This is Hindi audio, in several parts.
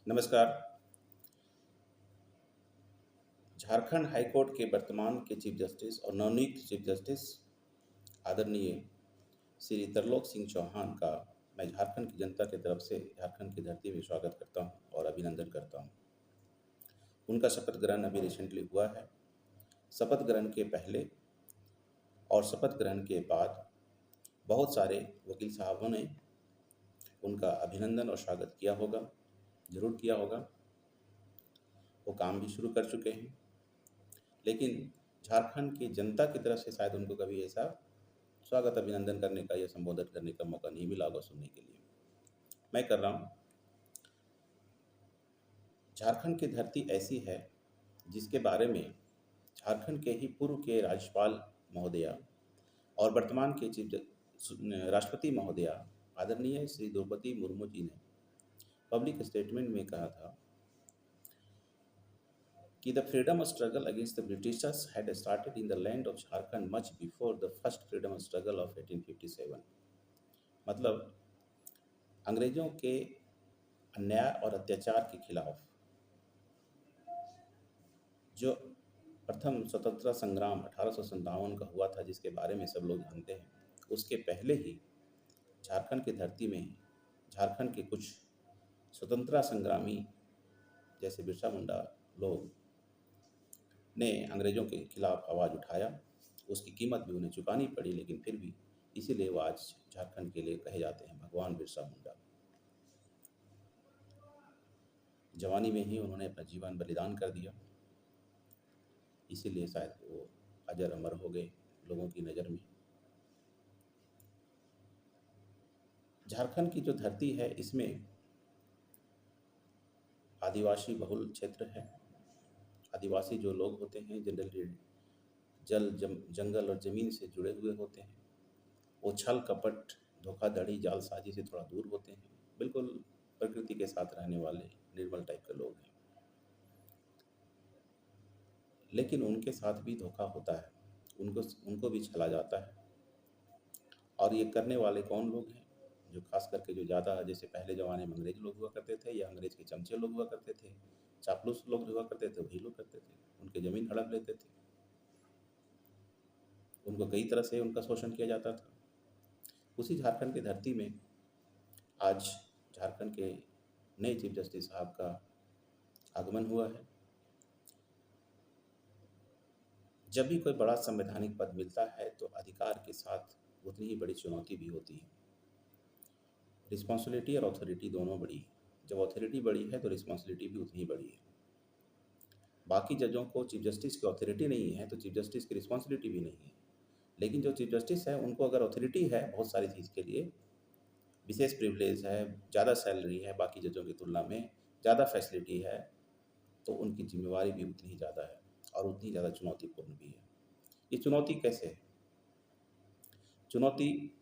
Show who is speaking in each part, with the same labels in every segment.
Speaker 1: नमस्कार। झारखंड हाई कोर्ट के वर्तमान के चीफ जस्टिस और नवनियुक्त चीफ जस्टिस आदरणीय श्री तरलोक सिंह चौहान का मैं झारखंड की जनता की तरफ से झारखंड की धरती में स्वागत करता हूं और अभिनंदन करता हूं। उनका शपथ ग्रहण अभी रिसेंटली हुआ है। शपथ ग्रहण के पहले और शपथ ग्रहण के बाद बहुत सारे वकील साहबों ने उनका अभिनंदन और स्वागत किया होगा, ज़रूर किया होगा। वो काम भी शुरू कर चुके हैं, लेकिन झारखंड की जनता की तरफ से शायद उनको कभी ऐसा स्वागत अभिनंदन करने का या संबोधित करने का मौका नहीं मिला होगा सुनने के लिए। मैं कर रहा हूँ। झारखंड की धरती ऐसी है जिसके बारे में झारखंड के ही पूर्व के राज्यपाल महोदया और वर्तमान के राष्ट्रपति महोदया आदरणीय श्री द्रौपदी मुर्मू जी ने पब्लिक स्टेटमेंट में कहा था कि the freedom struggle against the Britishers had started in the land of Jharkhand much before the first freedom struggle of 1857। मतलब अंग्रेजों के अन्याय और अत्याचार के खिलाफ जो प्रथम स्वतंत्रता संग्राम 1857 का हुआ था, जिसके बारे में सब लोग जानते हैं, उसके पहले ही झारखंड की धरती में झारखंड के कुछ स्वतंत्रता संग्रामी जैसे बिरसा मुंडा लोग ने अंग्रेज़ों के खिलाफ आवाज़ उठाया। उसकी कीमत भी उन्हें चुकानी पड़ी, लेकिन फिर भी इसीलिए वो आज झारखंड के लिए कहे जाते हैं भगवान बिरसा मुंडा। जवानी में ही उन्होंने अपना जीवन बलिदान कर दिया, इसीलिए शायद वो अजर अमर हो गए लोगों की नज़र में। झारखंड की जो धरती है, इसमें आदिवासी बहुल क्षेत्र है। आदिवासी जो लोग होते हैं जनरली जंगल और ज़मीन से जुड़े हुए होते हैं। वो छल कपट, धोखाधड़ी, जालसाजी से थोड़ा दूर होते हैं। बिल्कुल प्रकृति के साथ रहने वाले निर्मल टाइप के लोग हैं, लेकिन उनके साथ भी धोखा होता है, उनको भी छला जाता है। और ये करने वाले कौन लोग हैं? जो खास करके जो ज़्यादा, जैसे पहले ज़माने में अंग्रेज लोग हुआ करते थे या अंग्रेज के चमचे लोग हुआ करते थे, चापलूस लोग हुआ करते थे, वही लोग करते थे। उनके ज़मीन हड़प लेते थे, उनको कई तरह से उनका शोषण किया जाता था। उसी झारखंड की धरती में आज झारखंड के नए चीफ जस्टिस साहब का आगमन हुआ है। जब भी कोई बड़ा संवैधानिक पद मिलता है तो अधिकार के साथ उतनी ही बड़ी चुनौती भी होती है। रिस्पॉन्सिबिलिटी और अथॉरिटी दोनों बड़ी है। जब अथॉरिटी बड़ी है तो रिस्पॉन्सिबिलिटी भी उतनी ही बड़ी है। बाकी जजों को चीफ जस्टिस की अथॉरिटी नहीं है तो चीफ जस्टिस की रिस्पॉन्सिबिलिटी भी नहीं है, लेकिन जो चीफ जस्टिस है उनको अगर अथॉरिटी है बहुत सारी चीज़ के लिए, विशेष प्रिविलेज है, ज़्यादा सैलरी है, बाकी जजों की तुलना में ज़्यादा फैसिलिटी है, तो उनकी जिम्मेवारी भी उतनी ही ज़्यादा है और उतनी ज़्यादा चुनौतीपूर्ण भी है। ये चुनौती कैसे है? चुनौती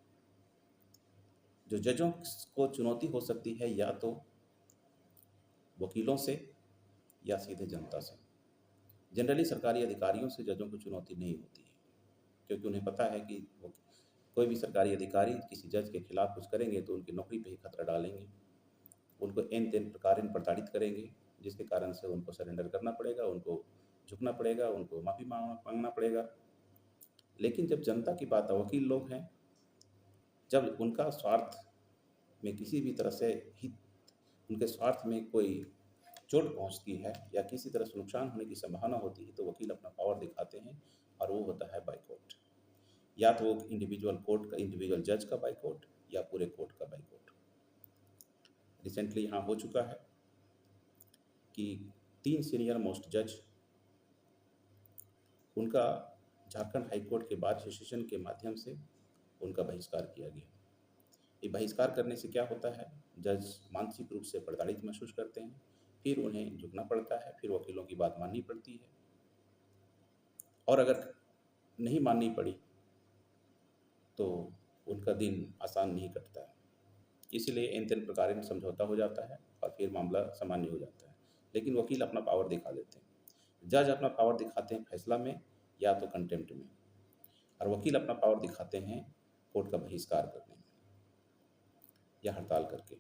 Speaker 1: जो जजों को चुनौती हो सकती है या तो वकीलों से या सीधे जनता से। जनरली सरकारी अधिकारियों से जजों को चुनौती नहीं होती है, क्योंकि उन्हें पता है कि कोई भी सरकारी अधिकारी किसी जज के खिलाफ कुछ करेंगे तो उनकी नौकरी पे ही खतरा डालेंगे, उनको एन तेन प्रकार प्रताड़ित करेंगे, जिसके कारण से उनको सरेंडर करना पड़ेगा, उनको झुकना पड़ेगा, उनको माफ़ी मांगना पड़ेगा। लेकिन जब जनता की बात, वकील लोग हैं, जब उनका स्वार्थ में किसी भी तरह से हित, उनके स्वार्थ में कोई चोट पहुंचती है या किसी तरह से नुकसान होने की संभावना होती है, तो वकील अपना पावर दिखाते हैं और वो होता है बाइकआउट। या तो वो इंडिविजुअल कोर्ट का, इंडिविजुअल जज का बाइकआउट या पूरे कोर्ट का बाइकआउट। रिसेंटली यहाँ हो चुका है कि 3 सीनियर मोस्ट जज, उनका झारखंड हाई कोर्ट के बार एसोसिएशन के माध्यम से उनका बहिष्कार किया गया। ये बहिष्कार करने से क्या होता है? जज मानसिक रूप से प्रताड़ित महसूस करते हैं, फिर उन्हें झुकना पड़ता है, फिर वकीलों की बात माननी पड़ती है, और अगर नहीं माननी पड़ी तो उनका दिन आसान नहीं कटता है। इसीलिए इन तीन प्रकार समझौता हो जाता है और फिर मामला सामान्य हो जाता है। लेकिन वकील अपना पावर दिखा देते हैं, जज अपना पावर दिखाते हैं फैसला में या तो कंटेम्प्ट में, और वकील अपना पावर दिखाते हैं कोर्ट का बहिष्कार करने में या हड़ताल करके।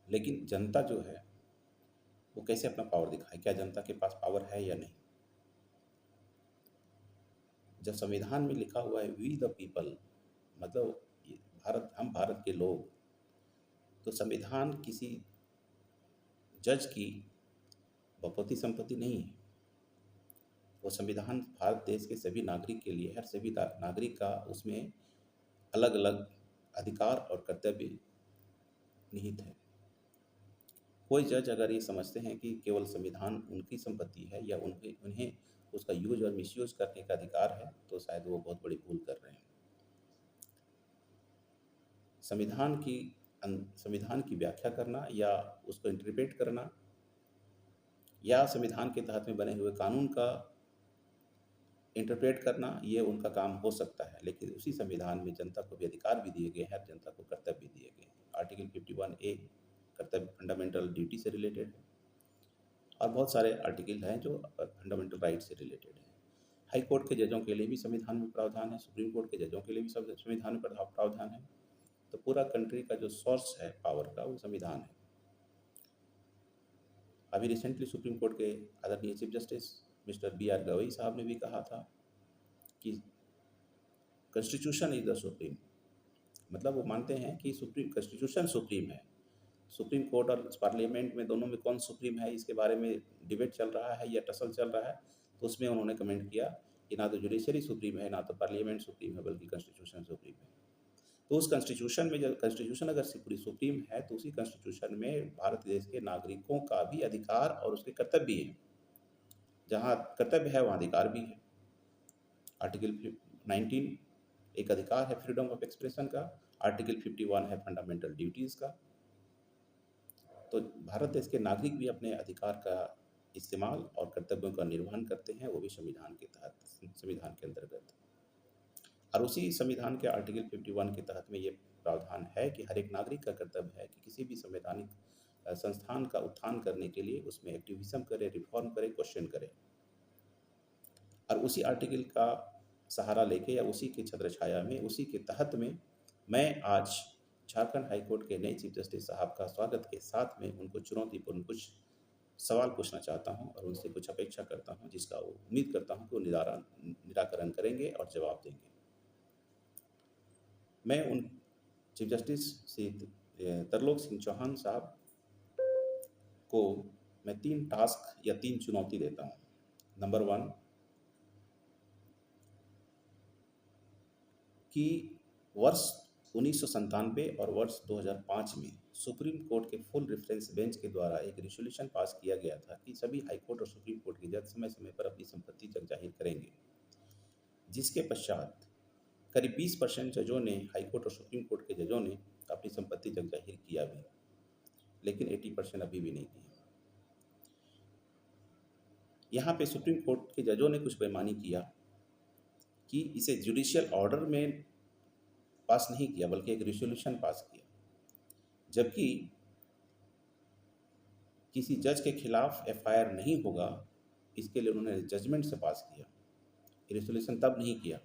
Speaker 1: लेकिन जनता जो है वो कैसे अपना पावर दिखाए, क्या जनता के पास पावर है या नहीं। जब संविधान में लिखा हुआ है वी द पीपल, मतलब हम भारत के लोग, तो संविधान किसी जज की बपौती संपत्ति नहीं है। वो संविधान भारत देश के सभी नागरिक के लिए है। सभी नागरिक का उसमें अलग अलग अधिकार और कर्तव्य निहित है। कोई जज अगर ये समझते हैं कि केवल संविधान उनकी संपत्ति है या उन्हें उसका यूज और मिसयूज करने का अधिकार है, तो शायद वो बहुत बड़ी भूल कर रहे हैं। संविधान की व्याख्या करना या उसको इंटरप्रेट करना या संविधान के तहत में बने हुए कानून का इंटरप्रेट करना, ये उनका काम हो सकता है, लेकिन उसी संविधान में जनता को भी अधिकार भी दिए गए हैं, जनता को कर्तव्य भी दिए गए हैं। आर्टिकल 51A कर्तव्य फंडामेंटल ड्यूटी से रिलेटेड है, और बहुत सारे आर्टिकल हैं जो फंडामेंटल राइट से रिलेटेड है। हाई कोर्ट के जजों के लिए भी संविधान में प्रावधान है, सुप्रीम कोर्ट के जजों के लिए भी संविधान में प्रावधान है। तो पूरा कंट्री का जो सोर्स है पावर का, वो संविधान है। अभी रिसेंटली सुप्रीम कोर्ट के आदरणीय chief justice mister BR Gavai साहब ने भी कहा था कि कॉन्स्टिट्यूशन इज द सुप्रीम, मतलब वो मानते हैं कि कॉन्स्टिट्यूशन सुप्रीम है। सुप्रीम कोर्ट और पार्लियामेंट में दोनों में कौन सुप्रीम है, इसके बारे में डिबेट चल रहा है या टसल चल रहा है। तो उसमें उन्होंने कमेंट किया कि ना तो जुडिशरी सुप्रीम है, ना तो पार्लियामेंट सुप्रीम है, बल्कि कॉन्स्टिट्यूशन सुप्रीम है। तो उस कॉन्स्टिट्यूशन में, जब कॉन्स्टिट्यूशन अगर पूरी सुप्रीम है, तो उसी कॉन्स्टिट्यूशन में भारत देश के नागरिकों का भी अधिकार और उसके कर्तव्य भी है। जहाँ कर्तव्य है वहाँ अधिकार भी है। आर्टिकल 19 एक अधिकार है फ्रीडम ऑफ एक्सप्रेशन का, आर्टिकल 51 है फंडामेंटल ड्यूटीज़ का। तो भारत देश के नागरिक भी अपने अधिकार का इस्तेमाल और कर्तव्यों का निर्वहन करते हैं, वो भी संविधान के तहत, संविधान के अंतर्गत। और उसी संविधान के आर्टिकल 51 के तहत में ये प्रावधान है कि हर एक नागरिक का कर्तव्य है कि किसी भी संवैधानिक संस्थान का उत्थान करने के लिए उसमें एक्टिविज्म करे, रिफॉर्म करे, क्वेश्चन करे। और उसी आर्टिकल का सहारा लेके या उसी के छत्रछाया में, उसी के तहत में मैं आज झारखंड हाई कोर्ट के नए चीफ जस्टिस साहब का स्वागत के साथ में उनको चुनौतीपूर्ण कुछ सवाल पूछना चाहता हूं और उनसे कुछ अपेक्षा करता हूं, जिसका वो उम्मीद करता हूं कि वो निराकरण करेंगे और जवाब देंगे। मैं उन चीफ जस्टिस श्री तरलोक सिंह चौहान साहब को मैं 3 टास्क या 3 चुनौती देता हूं। नंबर 1 कि वर्ष 1997 और वर्ष 2005 में सुप्रीम कोर्ट के फुल रेफरेंस बेंच के द्वारा एक रेजोल्यूशन पास किया गया था कि सभी हाई कोर्ट और सुप्रीम कोर्ट के जज समय समय पर अपनी संपत्ति जग जाहिर करेंगे, जिसके पश्चात करीब 20% जजों ने, हाई कोर्ट और सुप्रीम कोर्ट के जजों ने अपनी संपत्ति जग जाहिर किया भी, लेकिन 80% अभी भी नहीं किया। यहाँ पे सुप्रीम कोर्ट के जजों ने कुछ बेईमानी किया कि इसे जुडिशियल ऑर्डर में पास नहीं किया, बल्कि एक रेजोल्यूशन पास किया, जबकि किसी जज के खिलाफ FIR नहीं होगा, इसके लिए उन्होंने जजमेंट से पास किया। रेजोल्यूशन तब नहीं किया,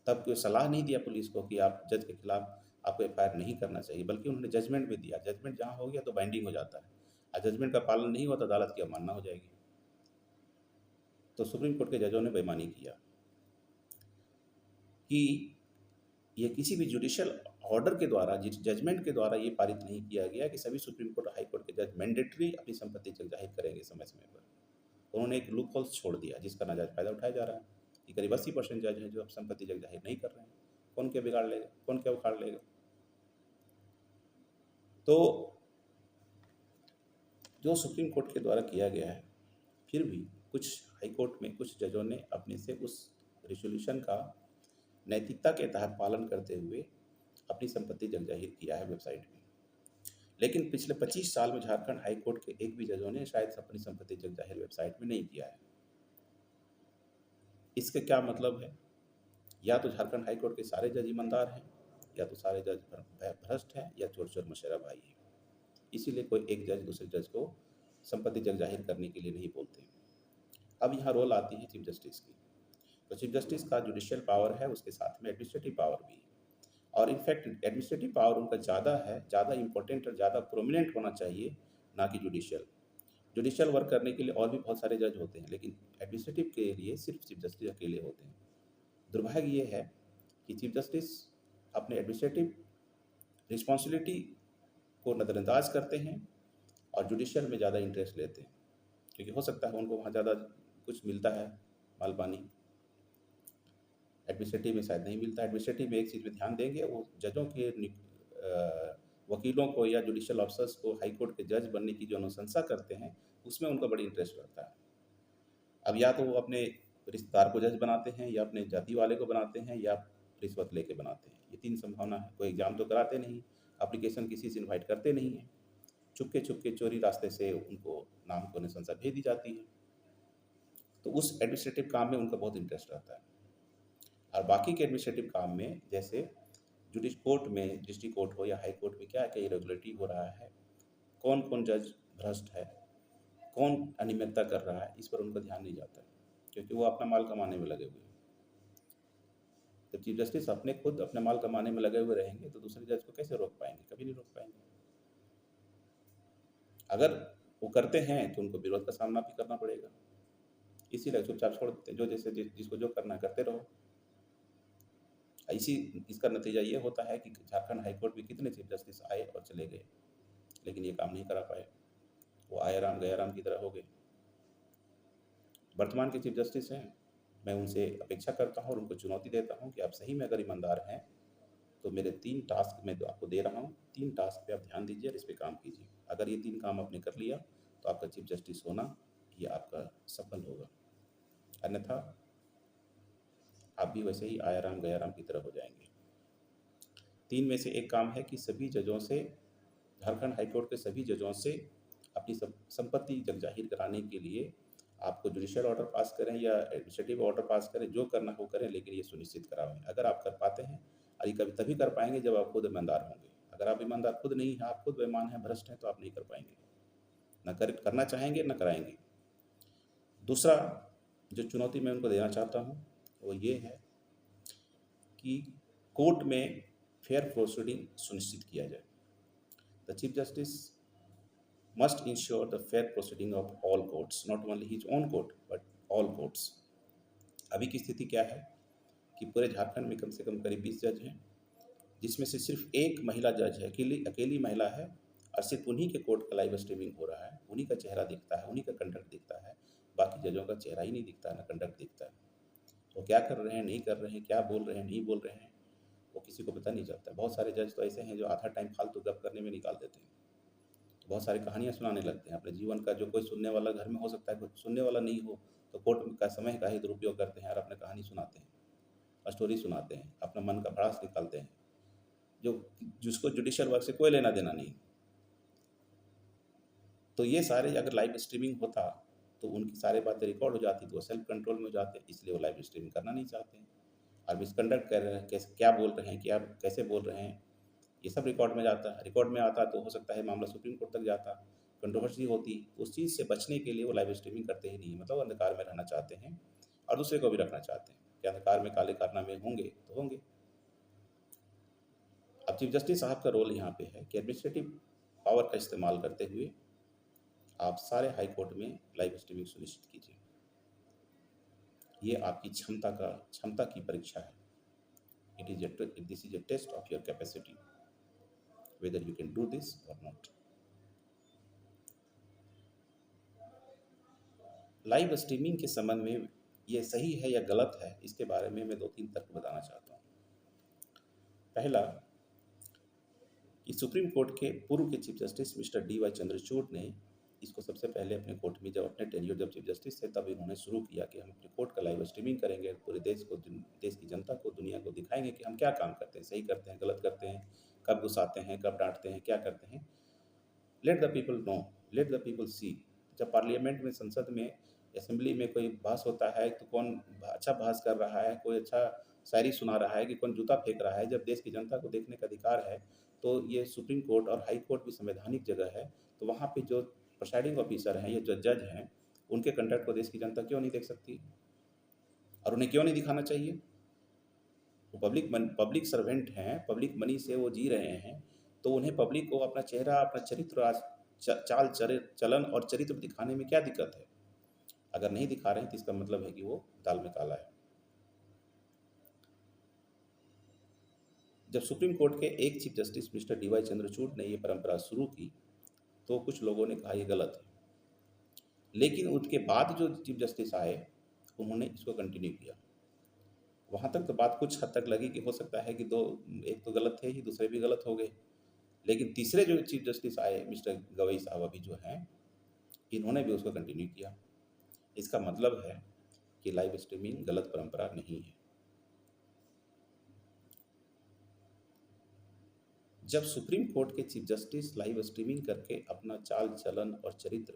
Speaker 1: तब कोई सलाह नहीं दिया पुलिस को कि आप जज के खिलाफ आपको FIR नहीं करना चाहिए, बल्कि उन्होंने जजमेंट भी दिया। जजमेंट जहाँ हो गया तो बाइंडिंग हो जाता है, और जजमेंट का पालन नहीं हुआ तो अदालत की अवमानना हो जाएगी। तो सुप्रीम कोर्ट के जजों ने बेईमानी किया कि ये किसी भी जुडिशियल ऑर्डर के द्वारा, जजमेंट के द्वारा ये पारित नहीं किया गया कि सभी सुप्रीम कोर्ट और हाई कोर्ट के जज मैंडेटरी अपनी संपत्ति जग जाहिर करेंगे समय समय पर। उन्होंने एक लूप होल्स छोड़ दिया, जिसका नाजायज फायदा उठाया जा रहा है कि करीब 80% जज हैं जो अब संपत्ति जग जाहिर नहीं कर रहे हैं। कौन क्या बिगाड़ लेगा, कौन क्या उखाड़ लेगा। तो जो सुप्रीम कोर्ट के द्वारा किया गया है, फिर भी कुछ हाई कोर्ट में कुछ जजों ने अपने से उस रेजोल्यूशन का नैतिकता के तहत पालन करते हुए अपनी संपत्ति जग जाहिर किया है वेबसाइट में। लेकिन पिछले 25 साल में झारखंड हाई कोर्ट के एक भी जजों ने शायद अपनी संपत्ति जग जाहिर वेबसाइट में नहीं किया है। इसका क्या मतलब है? या तो झारखंड हाई कोर्ट के सारे जज ईमानदार हैं, या तो सारे जज भ्रष्ट हैं, या चोर चोर मशेरा भाई है। इसीलिए कोई एक जज दूसरे जज को संपत्ति जग जाहिर करने के लिए नहीं बोलते। अब यहाँ रोल आती है चीफ जस्टिस की। तो चीफ जस्टिस का जुडिशियल पावर है, उसके साथ में एडमिनिस्ट्रेटिव पावर भी है, और इनफैक्ट एडमिनिस्ट्रेटिव पावर उनका ज़्यादा है, ज़्यादा इंपॉर्टेंट और ज़्यादा प्रोमिनेंट होना चाहिए, ना कि जुडिशियल। जुडिशियल वर्क करने के लिए और भी बहुत सारे जज होते हैं, लेकिन एडमिनिस्ट्रेटिव के लिए सिर्फ चीफ जस्टिस अकेले होते हैं। दुर्भाग्य ये है कि चीफ जस्टिस अपने एडमिनिस्ट्रेटिव रिस्पॉन्सिबिलिटी को नज़रअंदाज करते हैं और जुडिशियल में ज़्यादा इंटरेस्ट लेते हैं, क्योंकि हो सकता है उनको वहाँ ज़्यादा कुछ मिलता है, माल पानी। एडमिनिस्ट्रेटिव में शायद नहीं मिलता। एडमिनिस्ट्रेटिव में एक चीज़ पे ध्यान देंगे, वो जजों के वकीलों को या जुडिशियल ऑफिसर्स को हाई कोर्ट के जज बनने की जो अनुशंसा करते हैं, उसमें उनका बड़ी इंटरेस्ट रहता है। अब या तो वो अपने रिश्तेदार को जज बनाते हैं, या अपने जाति वाले को बनाते हैं, या रिश्वत लेके बनाते हैं। ये 3 संभावना है। कोई एग्ज़ाम तो कराते नहीं, एप्लीकेशन किसी से इन्वाइट करते नहीं हैं, चुपके चोरी रास्ते से उनको नाम को अनुशंसा भेज दी जाती है। तो उस एडमिनिस्ट्रेटिव काम में उनका बहुत इंटरेस्ट रहता है। और बाकी के एडमिनिस्ट्रेटिव काम में, जैसे कोर्ट में, डिस्ट्रिक्ट कोर्ट हो या हाई कोर्ट में, क्या क्या इरेगुलरिटी हो रहा है, कौन कौन जज भ्रष्ट है, कौन अनियमितता कर रहा है, इस पर उनका ध्यान नहीं जाता है, क्योंकि वो अपना माल कमाने में लगे हुए हैं। जब चीफ जस्टिस खुद अपने माल कमाने में लगे हुए रहेंगे तो दूसरे जज को कैसे रोक पाएंगे? कभी नहीं रोक पाएंगे। अगर वो करते हैं तो उनको विरोध का सामना भी करना पड़ेगा, इसीलिए चुपचाप छोड़ देते हैं, जो जैसे जिसको जो करना करते रहो। इसका नतीजा ये होता है कि झारखंड हाई कोर्ट में कितने चीफ जस्टिस आए और चले गए, लेकिन ये काम नहीं करा पाए। वो आया राम गया राम की तरह हो गए। वर्तमान के चीफ जस्टिस हैं, मैं उनसे अपेक्षा करता हूँ और उनको चुनौती देता हूँ कि आप सही में अगर ईमानदार हैं तो मेरे 3 टास्क मैं तो आपको दे रहा हूँ, 3 टास्क पे आप ध्यान दीजिए और इस पे काम कीजिए। अगर ये 3 काम आपने कर लिया तो आपका चीफ जस्टिस होना ये आपका सफल होगा, अन्यथा आप भी वैसे ही आया राम गया राम की तरह हो जाएंगे। 3 में से एक काम है कि सभी जजों से, झारखंड हाईकोर्ट के सभी जजों से अपनी संपत्ति जग जाहिर कराने के लिए आपको जुडिशियल ऑर्डर पास करें या एडमिनिस्ट्रेटिव ऑर्डर पास करें, जो करना हो करें, लेकिन ये सुनिश्चित करावें। अगर आप कर पाते हैं, और ये कभी तभी कर पाएंगे जब आप खुद ईमानदार होंगे। अगर आप ईमानदार खुद नहीं हैं, आप खुद बेईमान हैं, भ्रष्ट हैं, तो आप नहीं कर पाएंगे, करना चाहेंगे न कराएंगे। दूसरा जो चुनौती मैं उनको देना चाहता हूँ वो ये है कि कोर्ट में फेयर प्रोसीडिंग सुनिश्चित किया जाए। The chief justice must ensure the fair proceeding of all courts, not only his own court but all courts. अभी की स्थिति क्या है कि पूरे झारखंड में कम से कम करीब 20 जज हैं, जिसमें से सिर्फ एक महिला जज है, अकेली महिला है, और सिर्फ उन्हीं के कोर्ट का लाइव स्ट्रीमिंग हो रहा है, उन्हीं का चेहरा दिखता है, उन्हीं का कंडक्ट दिखता है। बाकी जजों का चेहरा ही नहीं दिखता है, ना कंडक्ट दिखता है। वो क्या कर रहे हैं, नहीं कर रहे हैं, क्या बोल रहे हैं, नहीं बोल रहे हैं, वो किसी को पता नहीं चलता। बहुत सारे जज तो ऐसे हैं जो आधा टाइम फालतू गप करने में निकाल देते हैं, बहुत सारी कहानियाँ सुनाने लगते हैं अपने जीवन का। जो कोई सुनने वाला घर में हो सकता है, कोई सुनने वाला नहीं हो, तो कोर्ट का समय का ही दुरुपयोग करते हैं और अपने कहानी सुनाते हैं, स्टोरी सुनाते हैं, अपना मन का भड़ास निकालते हैं, जिसको जुडिशियल वर्क से कोई लेना देना नहीं। तो ये सारे अगर लाइव स्ट्रीमिंग होता तो उनकी सारी बातें रिकॉर्ड हो जाती, तो वो सेल्फ कंट्रोल में हो जाते, इसलिए वो लाइव स्ट्रीमिंग करना नहीं चाहते हैं। और मिसकंडक्ट कर रहे हैं, कैसे क्या बोल रहे हैं, क्या कैसे बोल रहे हैं, ये सब रिकॉर्ड में जाता है। रिकॉर्ड में आता तो हो सकता है मामला सुप्रीम कोर्ट तक जाता, कंट्रोवर्सी होती। उस चीज़ से बचने के लिए वो लाइव स्ट्रीमिंग करते ही नहीं, मतलब अंधकार में रहना चाहते हैं और दूसरे को भी रखना चाहते हैं कि अंधकार में काले कारनामे होंगे तो होंगे। अब चीफ जस्टिस साहब का रोल यहाँ पे है कि एडमिनिस्ट्रेटिव पावर का इस्तेमाल करते हुए आप सारे हाई कोर्ट में लाइव स्ट्रीमिंग सुनिश्चित कीजिए। ये आपकी क्षमता की परीक्षा है। This is a test of your capacity, whether you can do this or not. Live streaming के संबंध में ये सही है या गलत है, इसके बारे में मैं 2-3 तर्क बताना चाहता हूँ। पहला कि सुप्रीम कोर्ट के पूर्व के chief justice mister DY Chandrachud ने इसको सबसे पहले अपने कोर्ट में, जब अपने टेन्योर जब चीफ जस्टिस थे, तब इन्होंने शुरू किया कि हम अपने कोर्ट का लाइव स्ट्रीमिंग करेंगे, पूरे देश की जनता को, दुनिया को दिखाएंगे कि हम क्या काम करते हैं, सही करते हैं, गलत करते हैं, कब गुस्साते हैं, कब डांटते हैं, क्या करते हैं। Let the people know, let the people see. जब पार्लियामेंट में, संसद में, असेंबली में कोई बहस होता है तो कौन अच्छा बहस कर रहा है, कोई अच्छा शायरी सुना रहा है कि कौन जूता फेंक रहा है, जब देश की जनता को देखने का अधिकार है, तो ये सुप्रीम कोर्ट और हाई कोर्ट भी संवैधानिक जगह है, तो वहाँ पे जो प्रिसाइडिंग ऑफिसर हैं या जो जज हैं, उनके कंडक्ट को देश की जनता क्यों नहीं देख सकती, और उन्हें क्यों नहीं दिखाना चाहिए? वो पब्लिक सर्वेंट हैं, पब्लिक मनी से वो जी रहे हैं, तो उन्हें पब्लिक को अपना चेहरा, अपना चरित्र चाल चलन और चरित्र दिखाने में क्या दिक्कत है? अगर नहीं दिखा रहे हैं तो इसका मतलब है कि वो दाल में काला है। जब सुप्रीम कोर्ट के एक chief justice mister D Y Chandrachud ने ये परंपरा शुरू की तो कुछ लोगों ने कहा ये गलत है, लेकिन उसके बाद जो चीफ जस्टिस आए उन्होंने इसको कंटिन्यू किया। वहाँ तक तो बात कुछ हद तक लगी कि हो सकता है कि एक तो गलत थे ही, दूसरे भी गलत हो गए, लेकिन तीसरे जो चीफ जस्टिस आए मिस्टर गवई साहब अभी जो हैं, इन्होंने भी उसको कंटिन्यू किया। इसका मतलब है कि लाइव स्ट्रीमिंग गलत परंपरा नहीं है। जब सुप्रीम कोर्ट के चीफ जस्टिस लाइव स्ट्रीमिंग करके अपना चाल चलन और चरित्र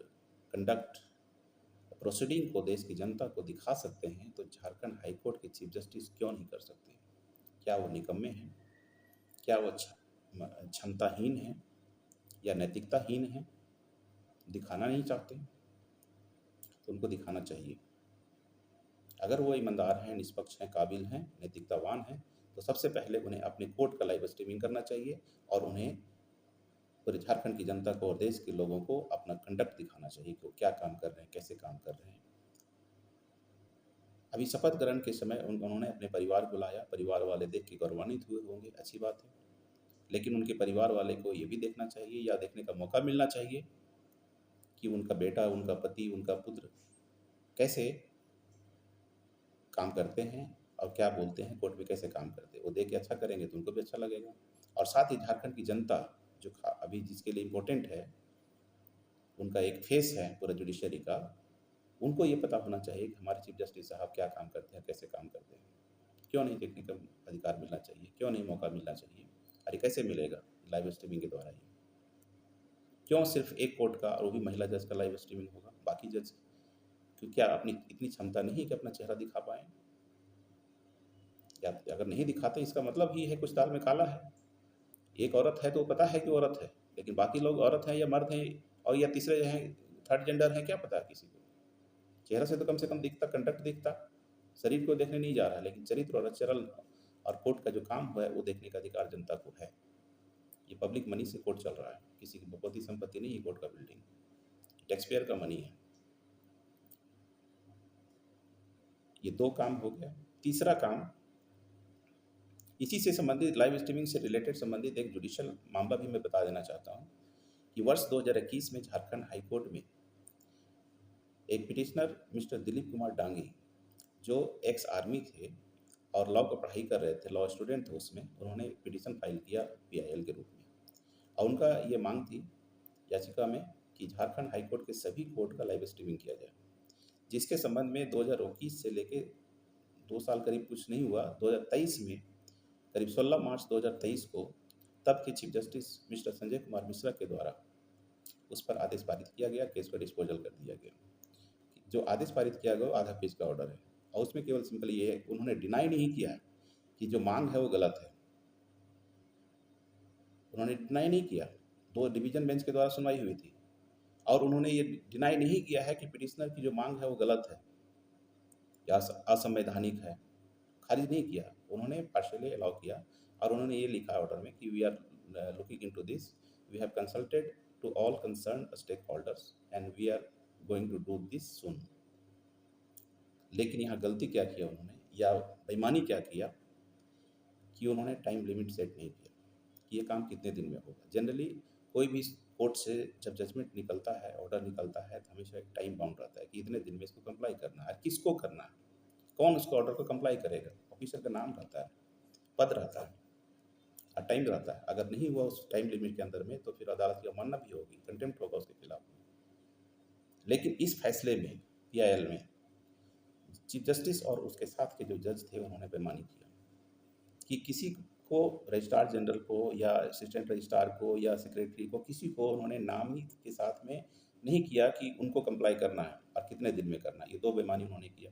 Speaker 1: कंडक्ट प्रोसीडिंग को देश की जनता को दिखा सकते हैं तो झारखंड हाई कोर्ट के चीफ जस्टिस क्यों नहीं कर सकते? क्या वो निकम्मे हैं? क्या वो क्षमताहीन हैं या नैतिकताहीन हैं? दिखाना नहीं चाहते तो उनको दिखाना चाहिए। अगर वो ईमानदार हैं, निष्पक्ष हैं, काबिल हैं, नैतिकतावान हैं तो सबसे पहले उन्हें अपने कोर्ट का लाइव स्ट्रीमिंग करना चाहिए और उन्हें पूरे झारखंड की जनता को और देश के लोगों को अपना कंडक्ट दिखाना चाहिए कि वो क्या काम कर रहे हैं, कैसे काम कर रहे हैं। अभी शपथ ग्रहण के समय उन्होंने अपने परिवार को लाया, परिवार वाले देख के गौरवान्वित हुए होंगे, अच्छी बात है, लेकिन उनके परिवार वाले को ये भी देखना चाहिए या देखने का मौका मिलना चाहिए कि उनका बेटा, उनका पति, उनका पुत्र कैसे काम करते हैं और क्या बोलते हैं, कोर्ट में कैसे काम करते हैं। वो देख के अच्छा करेंगे तो उनको भी अच्छा लगेगा। और साथ ही झारखंड की जनता जो अभी जिसके लिए इम्पोर्टेंट है, उनका एक फेस है पूरा जुडिशरी का, उनको ये पता होना चाहिए कि हमारे चीफ जस्टिस साहब क्या काम करते हैं, कैसे काम करते हैं। क्यों नहीं देखने का अधिकार मिलना चाहिए? क्यों नहीं मौका मिलना चाहिए? अरे कैसे मिलेगा? लाइव स्ट्रीमिंग के द्वारा ही। क्यों सिर्फ एक कोर्ट का और वो भी महिला जज का लाइव स्ट्रीमिंग होगा, बाकी जज क्यों क्या अपनी इतनी क्षमता नहीं कि अपना चेहरा दिखा पाएँ? या अगर नहीं दिखाते इसका मतलब ही है कुछ दाल में काला है। एक औरत है तो पता है कि औरत है, लेकिन बाकी लोग औरत हैं या मर्द हैं और या तीसरे हैं, थर्ड जेंडर है, क्या पता है किसी को? चेहरा से तो कम से कम दिखता, कंडक्ट दिखता, शरीर को देखने नहीं जा रहा है, लेकिन चरित्र और आचरण और कोर्ट का जो काम है वो देखने का अधिकार जनता को है। ये पब्लिक मनी से कोर्ट चल रहा है, किसी की बहुती संपत्ति नहीं है कोर्ट का बिल्डिंग, टैक्सपेयर का मनी है। ये 2 काम हो गया। तीसरा काम इसी से संबंधित, लाइव स्ट्रीमिंग से रिलेटेड संबंधित एक जुडिशियल मामला भी मैं बता देना चाहता हूँ कि वर्ष 2021 में झारखंड हाई कोर्ट में एक पिटिशनर मिस्टर दिलीप कुमार डांगी, जो एक्स आर्मी थे और लॉ का पढ़ाई कर रहे थे, लॉ स्टूडेंट थे उसमें, उन्होंने एक पिटिशन फाइल किया PIL के रूप में और उनका ये मांग थी याचिका में कि झारखंड हाई कोर्ट के सभी कोर्ट का लाइव स्ट्रीमिंग किया जाए, जिसके संबंध में 2021 से लेके 2 साल करीब कुछ नहीं हुआ, 2023 में करीब 16 मार्च 2023 को तब के chief justice mister Sanjay Kumar Mishra के द्वारा उस पर आदेश पारित किया गया, केस को डिस्पोजल कर दिया गया। जो आदेश पारित किया गया वो आधा पेज का ऑर्डर है और उसमें केवल सिंपल ये है, उन्होंने डिनाई नहीं किया कि जो मांग है वो गलत है। उन्होंने डिनाई नहीं किया, 2 डिवीजन बेंच के द्वारा सुनवाई हुई थी और उन्होंने ये डिनाई नहीं किया है कि पिटिशनर की जो मांग है वो गलत है या असंवैधानिक है, खारिज नहीं किया। उन्होंने पार्शियली अलाउ किया और उन्होंने ये लिखा ऑर्डर में कि we are looking into this, we have consulted to all concern stake holders and we are going to do this soon. लेकिन यहाँ गलती क्या किया उन्होंने या बेईमानी क्या किया कि उन्होंने टाइम लिमिट सेट नहीं किया कि ये काम कितने दिन में होगा। जनरली कोई भी कोर्ट से जब जजमेंट निकलता है, ऑर्डर निकलता है, तो हमेशा एक टाइम बाउंड रहता है कि इतने दिन में इसको कंप्लाई करना है। किसको करना है, कौन उसको ऑर्डर को कंप्लाई करेगा? ऑफिसर का नाम रहता है, पद रहता है और टाइम रहता है। अगर नहीं हुआ उस टाइम लिमिट के अंदर में तो फिर अदालत की अवमानना भी होगी, कंटेम्प्ट होगा उसके खिलाफ। लेकिन इस फैसले में PIL में चीफ जस्टिस और उसके साथ के जो जज थे उन्होंने बेईमानी किया कि किसी को, रजिस्ट्रार जनरल को या असिस्टेंट रजिस्ट्रार को या सेक्रेटरी को, किसी को उन्होंने नाम ही के साथ में नहीं किया कि उनको कंप्लाई करना है और कितने दिन में करना है। ये 2 बेईमानी उन्होंने किया।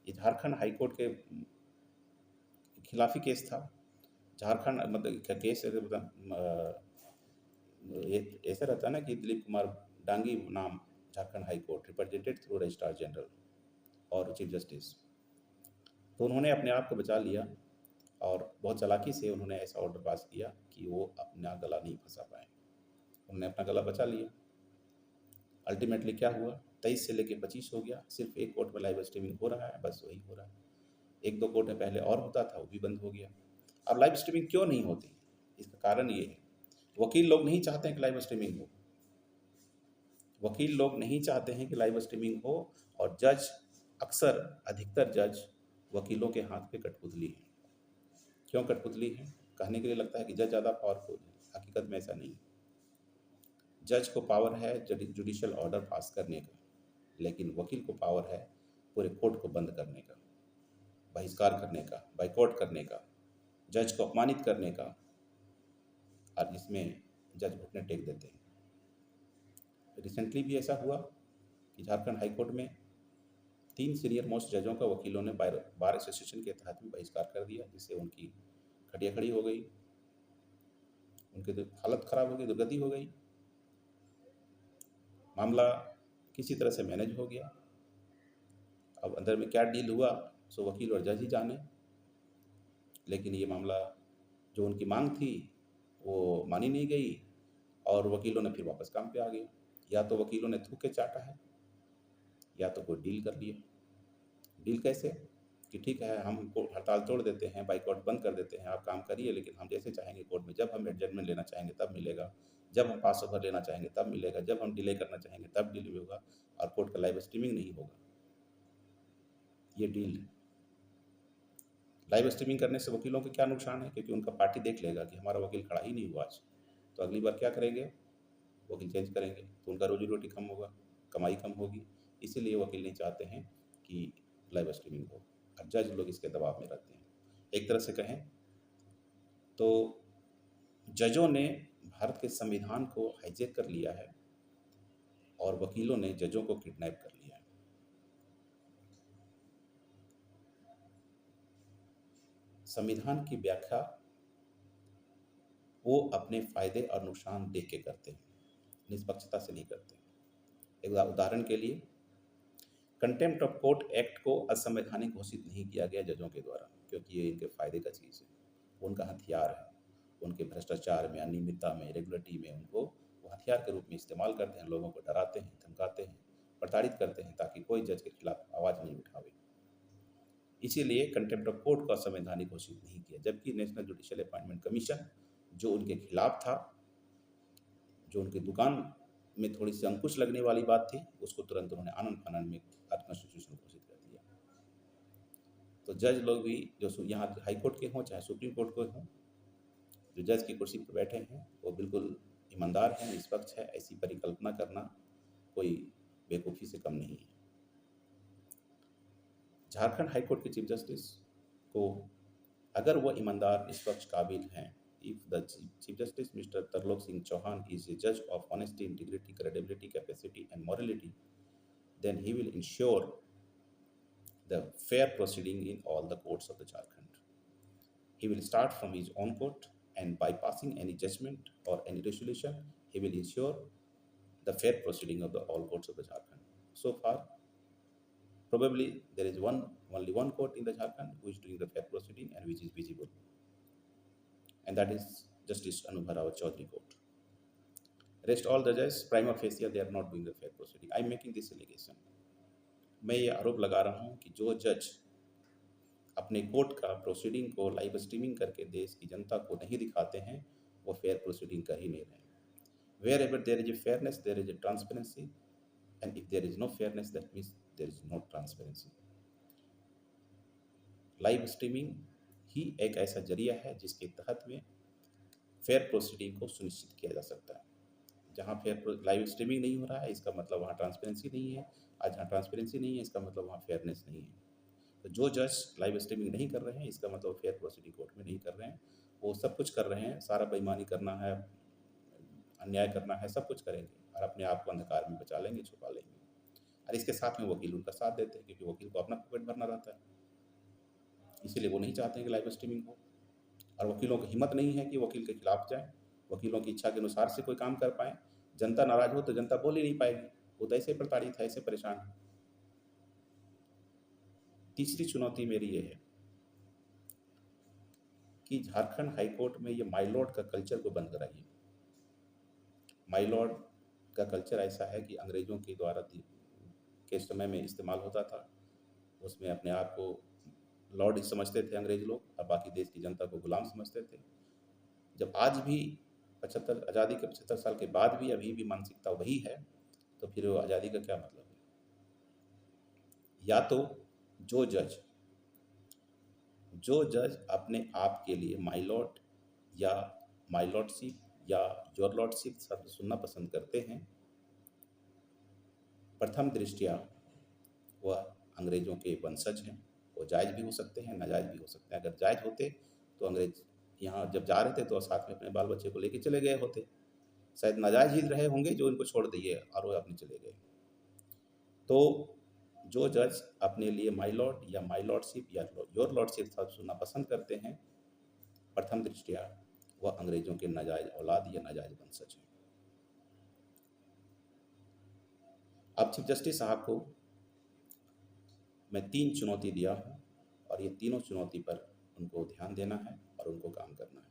Speaker 1: ये झारखंड हाई कोर्ट के खिलाफी केस था। झारखंड मतलब केस ये ऐसा रहता है ना कि दिलीप कुमार डांगी नाम Jharkhand high court represented through registrar general और चीफ जस्टिस, तो उन्होंने अपने आप को बचा लिया और बहुत चालाकी से उन्होंने ऐसा ऑर्डर पास किया कि वो अपना गला नहीं फंसा पाए। उन्होंने अपना गला बचा लिया। अल्टीमेटली क्या हुआ, 23 से लेके 25 हो गया, सिर्फ एक कोर्ट में लाइव स्ट्रीमिंग हो रहा है, बस वही हो रहा है। एक दो कोर्ट में पहले और होता था, वो भी बंद हो गया। अब लाइव स्ट्रीमिंग क्यों नहीं होती, इसका कारण ये है, वकील लोग नहीं चाहते हैं कि लाइव स्ट्रीमिंग हो। वकील लोग नहीं चाहते हैं कि लाइव स्ट्रीमिंग हो, और जज अक्सर, अधिकतर जज वकीलों के हाथ पे कठपुतली है। क्यों कठपुतली है? कहने के लिए लगता है कि जज ज़्यादा पावरफुल है, हकीकत में ऐसा नहीं है। जज को पावर है जुडिशियल ऑर्डर पास करने का, लेकिन वकील को पावर है पूरे कोर्ट को बंद करने का, बहिष्कार करने का, बाइकआउट करने का, जज को अपमानित करने का, और इसमें जज घुटने टेक देते हैं। रिसेंटली भी ऐसा हुआ कि झारखंड हाई कोर्ट में 3 सीनियर मोस्ट जजों का वकीलों ने बार एसोसिएशन के तहत में बहिष्कार कर दिया, जिससे उनकी खटिया खड़ी हो गई, उनकी हालत खराब हो गई, दुर्गति हो गई। मामला किसी तरह से मैनेज हो गया। अब अंदर में क्या डील हुआ सो वकील और जज ही जाने, लेकिन ये मामला जो उनकी मांग थी वो मानी नहीं गई, और वकीलों ने फिर वापस काम पे आ गए। या तो वकीलों ने थूके चाटा है, या तो कोई डील कर लिया। डील कैसे कि ठीक है, हम हड़ताल तोड़ देते हैं, बाइकआउट बंद कर देते हैं, आप काम करिए, लेकिन हम जैसे चाहेंगे कोर्ट में, जब हम एडजमेंट लेना चाहेंगे तब मिलेगा, जब हम पास ओवर लेना चाहेंगे तब मिलेगा, जब हम डिले करना चाहेंगे तब डिले होगा, और कोर्ट का लाइव स्ट्रीमिंग नहीं होगा। ये डील है। लाइव स्ट्रीमिंग करने से वकीलों को क्या नुकसान है, क्योंकि उनका पार्टी देख लेगा कि हमारा वकील खड़ा ही नहीं हुआ आज, तो अगली बार क्या करेंगे, वकील चेंज करेंगे, तो उनका रोजी रोटी कम होगा, कमाई कम होगी। इसीलिए वकील नहीं चाहते हैं कि लाइव स्ट्रीमिंग हो, और जज लोग इसके दबाव में रहते हैं। एक तरह से कहें तो जजों ने भारत के संविधान को हाईजैक कर लिया है, और वकीलों ने जजों को किडनैप कर लिया है। संविधान की व्याख्या वो अपने फायदे और नुकसान देख के करते हैं, निष्पक्षता से नहीं करते। एक उदाहरण के लिए, कंटेम्प्ट ऑफ कोर्ट एक्ट को असंवैधानिक घोषित नहीं किया गया जजों के द्वारा, क्योंकि ये इनके फायदे का चीज़ है, उनका हथियार है। उनके भ्रष्टाचार में, अनियमितता में, रेगुलेटरी में उनको वो हथियार के रूप में इस्तेमाल करते हैं, लोगों को डराते हैं, धमकाते हैं, प्रताड़ित करते हैं, ताकि कोई जज के खिलाफ आवाज़ नहीं उठावे। इसीलिए कंटेम्प्ट ऑफ कोर्ट को असंवैधानिक घोषित नहीं किया, जबकि नेशनल जुडिशियल अपॉइंटमेंट कमीशन जो उनके खिलाफ था, जो उनकी दुकान में थोड़ी सी अंकुश लगने वाली बात थी, उसको तुरंत उन्होंने आनन फानन में अनकॉन्स्टिट्यूशनल घोषित कर दिया। तो जज लोग भी जो यहाँ हाई कोर्ट के हों चाहे सुप्रीम कोर्ट के हों, जो जज की कुर्सी पर बैठे हैं वो बिल्कुल ईमानदार है, निष्पक्ष है, ऐसी परिकल्पना करना कोई बेवकूफ़ी से कम नहीं है। झारखंड हाई कोर्ट के चीफ जस्टिस को अगर वो ईमानदार, निष्पक्ष, काबिल हैं, if the chief justice Mr. Tarlok Singh Chauhan is a judge of honesty, integrity, credibility, capacity and morality, then he will ensure the fair proceeding in all the courts of the Jharkhand. He will start from his own court, and by passing any judgment or any resolution, he will ensure the fair proceeding of the all courts of the Jharkhand. So far, probably there is only one court in the Jharkhand who is doing the fair proceeding and which is visible, and that is Justice Anubha Rawat Chaudhary Court. Rest all the judges, prima facie, they are not doing the fair proceeding. I am making this allegation. मैं ये आरोप लगा रहा हूँ कि जो जज अपने कोर्ट का प्रोसीडिंग को लाइव स्ट्रीमिंग करके देश की जनता को नहीं दिखाते हैं, वो फेयर प्रोसीडिंग कर ही नहीं रहे। Wherever there is a fairness, there is a transparency, and if there is no fairness, that means there is no transparency. Live streaming ही एक ऐसा जरिया है जिसके तहत में फेयर प्रोसीडिंग को सुनिश्चित किया जा सकता है। जहाँ फेयर लाइव स्ट्रीमिंग नहीं हो रहा है, इसका मतलब वहाँ ट्रांसपेरेंसी नहीं है, और जहाँ ट्रांसपेरेंसी नहीं है, इसका मतलब वहाँ फेयरनेस नहीं है। तो जो जज लाइव स्ट्रीमिंग नहीं कर रहे हैं, इसका मतलब फेयर प्रोसीडिंग कोर्ट में नहीं कर रहे हैं, वो सब कुछ कर रहे हैं, सारा बेईमानी करना है, अन्याय करना है, सब कुछ करेंगे, और अपने आप को अंधकार में बचा लेंगे, छुपा लेंगे। और इसके साथ में वकील उनका साथ देते हैं, क्योंकि वकील को अपना पॉकेट भरना रहता है, इसीलिए वो नहीं चाहते हैं कि लाइव स्ट्रीमिंग हो। और वकीलों की हिम्मत नहीं है कि वकील के खिलाफ जाए, वकीलों की इच्छा के अनुसार से कोई काम कर पाए। जनता नाराज हो तो जनता बोल ही नहीं पाएगी, वो तो ऐसे प्रताड़ित है, ऐसे परेशान है। तीसरी चुनौती मेरी ये है कि झारखंड हाईकोर्ट में ये माई लॉर्ड का कल्चर को बंद कराइए। माई लॉर्ड का कल्चर ऐसा है कि अंग्रेज़ों के द्वारा के समय में इस्तेमाल होता था। उसमें अपने आप को लॉर्ड ही समझते थे अंग्रेज़ लोग और बाकी देश की जनता को गुलाम समझते थे। जब आज भी 75 आज़ादी के 75 साल के बाद भी अभी भी मानसिकता वही है, तो फिर वो आज़ादी का क्या मतलब है? या तो जो जज अपने आप के लिए माय लॉर्ड या माय लॉर्डशिप या योर लॉर्डशिप शब्द सुनना पसंद करते हैं, प्रथम दृष्टया वह अंग्रेज़ों के वंशज हैं। वो जायज़ भी हो सकते हैं, नाजायज़ भी हो सकते हैं। अगर जायज़ होते तो अंग्रेज़ यहाँ जब जा रहे थे तो साथ में अपने बाल बच्चे को लेके चले गए होते। शायद नाजायज़ ही रहे होंगे जो इनको छोड़ दिए और वो अपने चले गए। तो जो जज अपने लिए माय लॉर्ड या माय लॉर्डशिप या योर लॉर्डशिप शब्द सुनना पसंद करते हैं, प्रथम दृष्टया वह अंग्रेज़ों के नाजायज़ औलाद या नाजायज़ वंशज हैं। अब चीफ जस्टिस साहब को मैं 3 चुनौती दिया हूँ और ये तीनों चुनौती पर उनको ध्यान देना है और उनको काम करना है।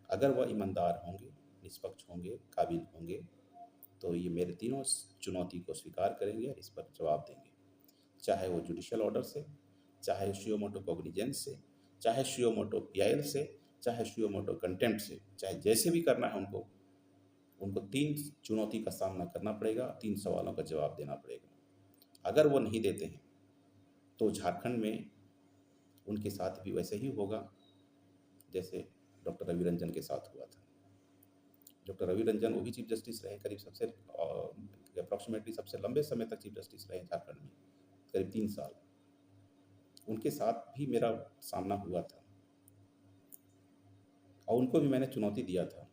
Speaker 1: अगर वह ईमानदार होंगे, निष्पक्ष होंगे, काबिल होंगे, तो ये मेरे तीनों चुनौती को स्वीकार करेंगे और इस पर जवाब देंगे। चाहे वो जुडिशियल ऑर्डर से, चाहे सुयो मोटो कॉग्निजेंस से, चाहे सुयो मोटो पीआईएल से, चाहे सुयो मोटो कंटेम्प्ट से, चाहे जैसे भी करना है उनको 3 चुनौती का सामना करना पड़ेगा, 3 सवालों का जवाब देना पड़ेगा। अगर वो नहीं देते हैं तो झारखंड में उनके साथ भी वैसे ही होगा जैसे डॉक्टर रवि रंजन के साथ हुआ था। डॉक्टर रवि रंजन वो भी चीफ जस्टिस रहे, करीब सबसे अप्रॉक्सीमेटली सबसे लंबे समय तक चीफ जस्टिस रहे झारखंड में, करीब 3 साल। उनके साथ भी मेरा सामना हुआ था और उनको भी मैंने चुनौती दिया था,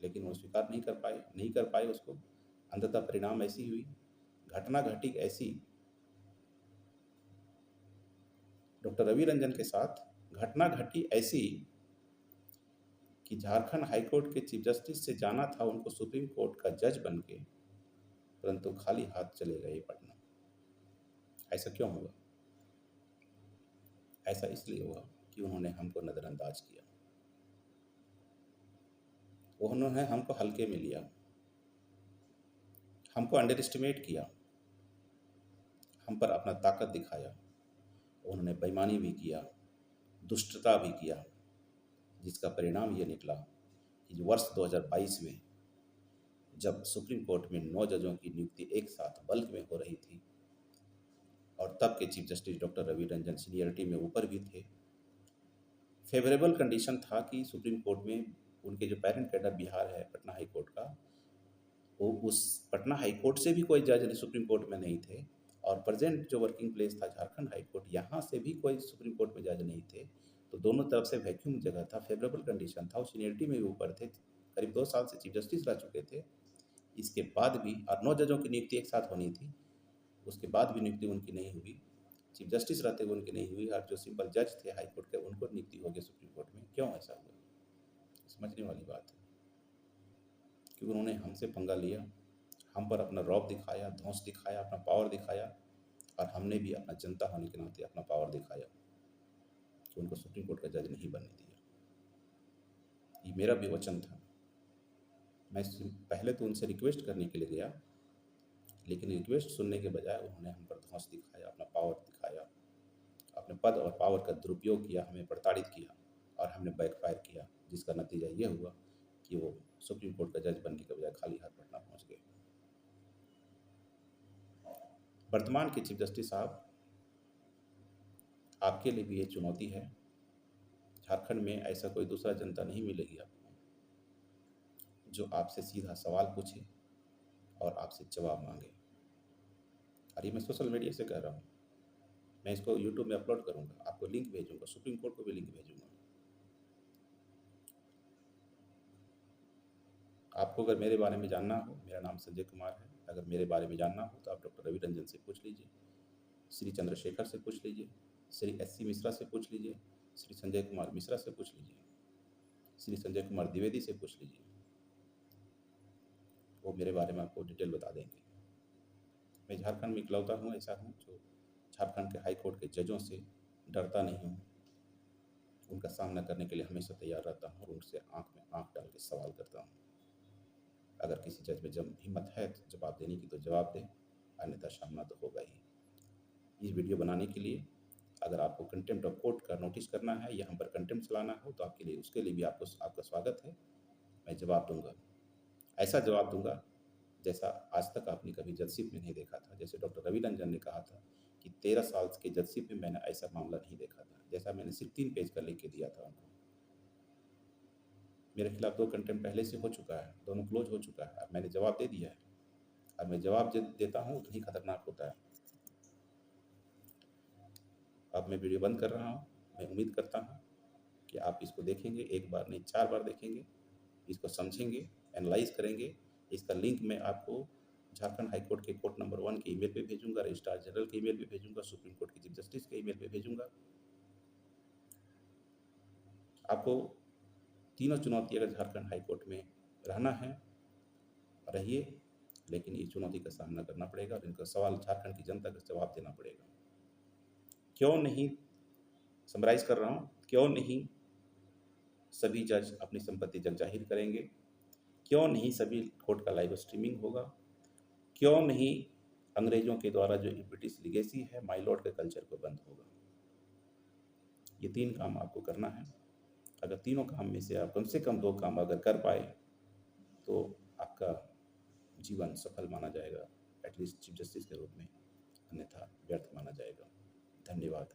Speaker 1: लेकिन वो स्वीकार नहीं कर पाए उसको। अंततः परिणाम ऐसी हुई, घटना घटी ऐसी, डॉक्टर रवि रंजन के साथ घटना घटी ऐसी कि झारखंड हाईकोर्ट के चीफ जस्टिस से जाना था उनको सुप्रीम कोर्ट का जज बन के, परंतु खाली हाथ चले गए पटना। ऐसा क्यों हुआ? ऐसा इसलिए हुआ कि उन्होंने हमको नज़रअंदाज किया, उन्होंने हमको हल्के में लिया, हमको अंडर एस्टिमेट किया, हम पर अपना ताकत दिखाया। उन्होंने बेईमानी भी किया, दुष्टता भी किया, जिसका परिणाम ये निकला कि वर्ष 2022 में जब सुप्रीम कोर्ट में 9 जजों की नियुक्ति एक साथ बल्क में हो रही थी और तब के chief justice doctor Ravi Ranjan seniority में ऊपर भी थे, फेवरेबल कंडीशन था कि सुप्रीम कोर्ट में उनके जो पेरेंट कैडर बिहार है पटना हाई कोर्ट का, वो उस पटना हाई कोर्ट से भी कोई जज सुप्रीम कोर्ट में नहीं थे और प्रेजेंट जो वर्किंग प्लेस था झारखंड हाई कोर्ट, यहाँ से भी कोई सुप्रीम कोर्ट में जज नहीं थे। तो दोनों तरफ से वैक्यूम जगह था, फेवरेबल कंडीशन था, वो सीनियरिटी में भी ऊपर थे, करीब 2 साल से चीफ जस्टिस रह चुके थे। इसके बाद भी और 9 जजों की नियुक्ति एक साथ होनी थी, उसके बाद भी नियुक्ति उनकी नहीं हुई, चीफ जस्टिस रहते हुए उनकी नहीं हुई और जो सिंपल जज थे हाई कोर्ट के उनको नियुक्ति हो गई सुप्रीम कोर्ट में। क्यों ऐसा हुआ? समझने वाली बात है, क्योंकि उन्होंने हमसे पंगा लिया, हम पर अपना रौब दिखाया, धौंस दिखाया, अपना पावर दिखाया और हमने भी अपना जनता होने के नाते अपना पावर दिखाया कि उनको सुप्रीम कोर्ट का जज नहीं बनने दिया। ये मेरा भी वचन था। मैं पहले तो उनसे रिक्वेस्ट करने के लिए गया, लेकिन रिक्वेस्ट सुनने के बजाय उन्होंने हम पर धौंस दिखाया, अपना पावर दिखाया, अपने पद और पावर का दुरुपयोग किया, हमें प्रताड़ित किया और हमने बैकफायर किया, जिसका नतीजा ये हुआ कि वो सुप्रीम कोर्ट का जज बनने के बजाय खाली हाथ पटना पहुंच गए। वर्तमान के चीफ जस्टिस साहब, आपके लिए भी ये चुनौती है। झारखंड में ऐसा कोई दूसरा जनता नहीं मिलेगी आपको जो आपसे सीधा सवाल पूछे और आपसे जवाब मांगे। और ये मैं सोशल मीडिया से कह रहा हूँ, मैं इसको यूट्यूब में अपलोड करूँगा, आपको लिंक भेजूँगा, सुप्रीम कोर्ट को भी लिंक भेजूँगा। आपको अगर मेरे बारे में जानना हो, मेरा नाम संजय कुमार है, अगर मेरे बारे में जानना हो तो आप डॉक्टर रवि रंजन से पूछ लीजिए, श्री चंद्रशेखर से पूछ लीजिए, श्री एस.सी. मिश्रा से पूछ लीजिए, श्री संजय कुमार मिश्रा से पूछ लीजिए, श्री संजय कुमार द्विवेदी से पूछ लीजिए, वो मेरे बारे में आपको डिटेल बता देंगे। मैं झारखंड में इकलौता हूँ ऐसा हूँ जो झारखंड के हाई कोर्ट के जजों से डरता नहीं हूँ, उनका सामना करने के लिए हमेशा तैयार रहता हूँ और उनसे आँख में आँख डाल के सवाल करता हूँ। अगर किसी जज में जब हिम्मत है तो जवाब देने की तो जवाब दें, अन्यथा सामना तो होगा ही। इस वीडियो बनाने के लिए अगर आपको कंटेम्प्ट ऑफ कोर्ट का नोटिस करना है या हम पर कंटेम्प्ट चलाना हो तो आपके लिए उसके लिए भी आपका स्वागत है। मैं जवाब दूंगा, ऐसा जवाब दूंगा जैसा आज तक आपने कभी जजशिप में नहीं देखा था। जैसे डॉक्टर रवि रंजन ने कहा था कि 13 साल के जजशिप में मैंने ऐसा मामला नहीं देखा था, जैसा मैंने सिर्फ 3 पेज का लिख के दिया था उनको। मेरे खिलाफ 2 कंटेम्प्ट पहले से हो चुका है, दोनों क्लोज हो चुका है, अब मैंने जवाब दे दिया है। अब मैं जवाब देता हूँ उतना ही खतरनाक होता है। अब मैं वीडियो बंद कर रहा हूँ। मैं उम्मीद करता हूँ कि आप इसको देखेंगे, 1 बार नहीं 4 बार देखेंगे, इसको समझेंगे, एनालाइज करेंगे। इसका लिंक मैं आपको झारखंड हाई कोर्ट के कोर्ट नंबर 1 के ईमेल पे भेजूंगा, रजिस्ट्रार जनरल के ईमेल पे भेजूंगा, सुप्रीम कोर्ट के चीफ जस्टिस के ईमेल पे भेजूंगा। आपको तीनों चुनौती अगर झारखंड हाई कोर्ट में रहना है, रहिए, लेकिन इस चुनौती का सामना करना पड़ेगा और इनका सवाल झारखंड की जनता को जवाब देना पड़ेगा। क्यों नहीं, समराइज कर रहा हूँ, क्यों नहीं सभी जज अपनी संपत्ति जग जाहिर करेंगे? क्यों नहीं सभी कोर्ट का लाइव स्ट्रीमिंग होगा? क्यों नहीं अंग्रेजों के द्वारा जो ब्रिटिश लीगेसी है, माई लॉर्ड के कल्चर को बंद होगा? ये 3 काम आपको करना है। अगर तीनों काम में से आप कम से कम 2 काम अगर कर पाए तो आपका जीवन सफल माना जाएगा, एटलीस्ट चीफ जस्टिस के रूप में, अन्यथा व्यर्थ माना जाएगा। धन्यवाद।